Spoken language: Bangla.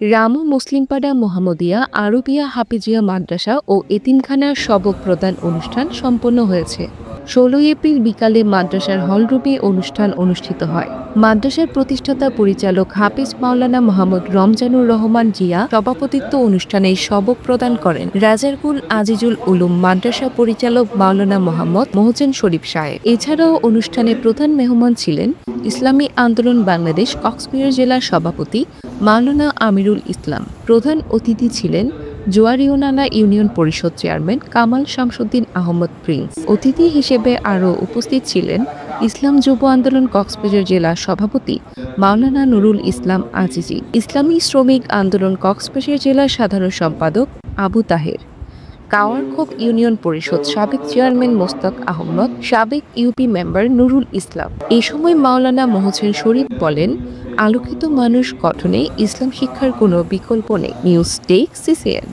রামু মুসলিমপাড়া মোহাম্মদিয়া আরবিয়া হাফিজিয়া মাদ্রাসা ও এতিমখানার সবক প্রদান অনুষ্ঠান সম্পন্ন হয়েছে। ১৬ এপ্রিল বিকালে মাদ্রাসার হলরুমে অনুষ্ঠান অনুষ্ঠিত হয়। মাদ্রাসার প্রতিষ্ঠাতা পরিচালক হাফিজ মাওলানা মোহাম্মদ রমজানুর রহমান জিয়া সভাপতিত্ব অনুষ্ঠানে সবক প্রদান করেন। রাজারকুল আজিজুল উলুম মাদ্রাসা পরিচালক মাওলানা মোহাম্মদ মোহসেন শরীফ সাহেব। এছাড়াও অনুষ্ঠানে প্রধান মেহমান ছিলেন ইসলামী আন্দোলন বাংলাদেশ কক্সবাজার জেলার সভাপতি মাওলানা আমিরুল ইসলাম। প্রধান অতিথি ছিলেন জোয়ারিওনালা ইউনিয়ন পরিষদ চেয়ারম্যান কামাল শামসুদ্দিন আহমদ প্রিন্স। অতিথি হিসেবে আরও উপস্থিত ছিলেন ইসলাম যুব আন্দোলন কক্সবাজার জেলা সভাপতি মাওলানা নুরুল ইসলাম আজিজি, ইসলামী শ্রমিক আন্দোলন কক্সবাজার জেলার সাধারণ সম্পাদক আবু তাহের, কাওয়ারখোপ ইউনিয়ন পরিষদ সাবেক চেয়ারম্যান মোস্তাক আহমদ, সাবেক ইউপি মেম্বার নুরুল ইসলাম। এ সময় মাওলানা মোহসেন শরীফ বলেন, আলোকিত মানুষ গঠনে ইসলাম শিক্ষার কোনো বিকল্প নেই। News desk, CCN.